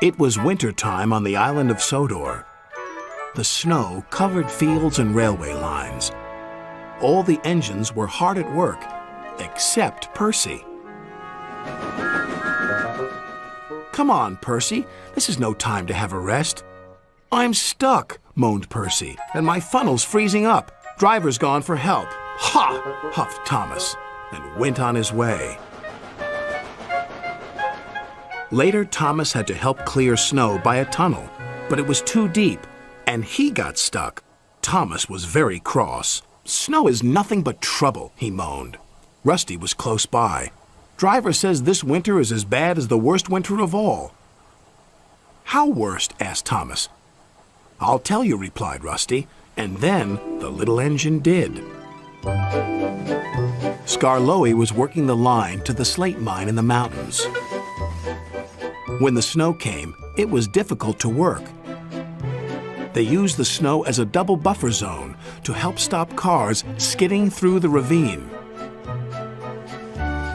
It was winter time on the island of Sodor. The snow covered fields and railway lines. All the engines were hard at work, except Percy. "Come on, Percy. This is no time to have a rest." "I'm stuck," moaned Percy, "and my funnel's freezing up. Driver's gone for help." "Ha!" huffed Thomas, and went on his way. Later, Thomas had to help clear snow by a tunnel, but it was too deep, and he got stuck. Thomas was very cross. "Snow is nothing but trouble," he moaned. Rusty was close by. "Driver says this winter is as bad as the worst winter of all." "How worst?" asked Thomas. "I'll tell you," replied Rusty, and then the little engine did. Skarloey was working the line to the slate mine in the mountains. When the snow came, it was difficult to work. They used the snow as a double buffer zone to help stop cars skidding through the ravine.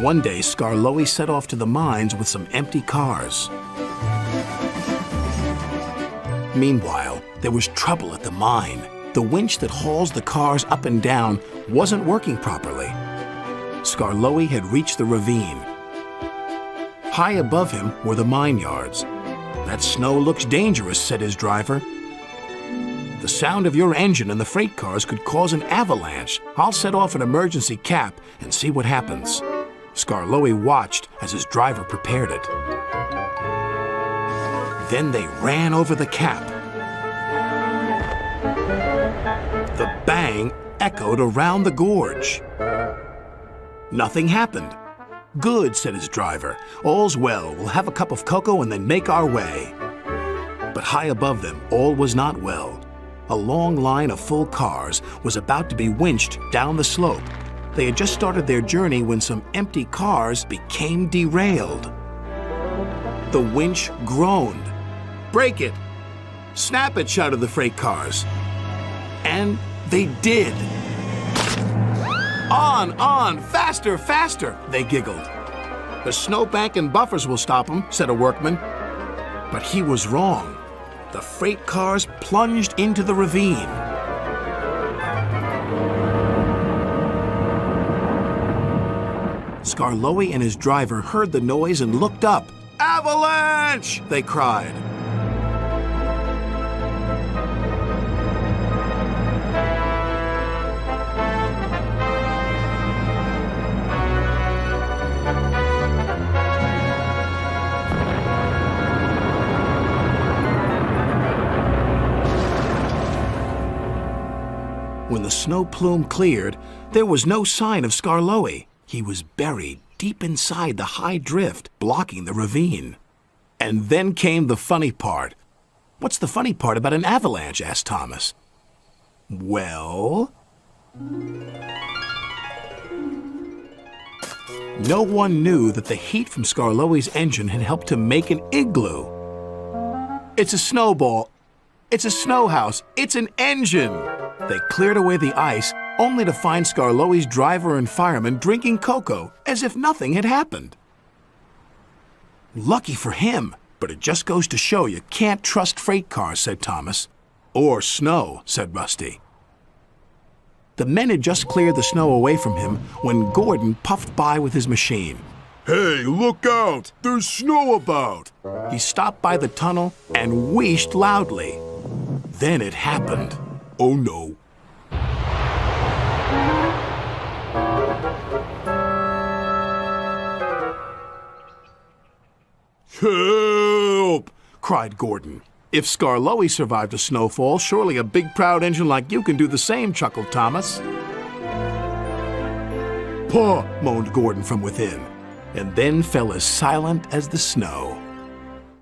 One day, Skarloey set off to the mines with some empty cars. Meanwhile, there was trouble at the mine. The winch that hauls the cars up and down wasn't working properly. Skarloey had reached the ravine. High above him were the mine yards. "That snow looks dangerous," said his driver. "The sound of your engine and the freight cars could cause an avalanche. I'll set off an emergency cap and see what happens." Skarloey watched as his driver prepared it. Then they ran over the cap. The bang echoed around the gorge. Nothing happened. "Good," said his driver. "All's well. We'll have a cup of cocoa and then make our way." But high above them, all was not well. A long line of full cars was about to be winched down the slope. They had just started their journey when some empty cars became derailed. The winch groaned. "Break it! Snap it!" shouted the freight cars. And they did. On, faster, faster," they giggled. "The snowbank and buffers will stop them," said a workman. But he was wrong. The freight cars plunged into the ravine. Skarloey and his driver heard the noise and looked up. "Avalanche!" they cried. When the snow plume cleared, there was no sign of Skarloey. He was buried deep inside the high drift, blocking the ravine. And then came the funny part. "What's the funny part about an avalanche?" asked Thomas. "Well..." No one knew that the heat from Skarloey's engine had helped to make an igloo. "It's a snowball. It's a snow house. It's an engine!" They cleared away the ice, only to find Skarloey's driver and fireman drinking cocoa as if nothing had happened. "Lucky for him, but it just goes to show you can't trust freight cars," said Thomas. "Or snow," said Rusty. The men had just cleared the snow away from him when Gordon puffed by with his machine. "Hey, look out! There's snow about!" He stopped by the tunnel and wheezed loudly. Then it happened. Oh no. "Help!" cried Gordon. "If Skarloey survived a snowfall, surely a big proud engine like you can do the same," chuckled Thomas. "Paw!" moaned Gordon from within, and then fell as silent as the snow.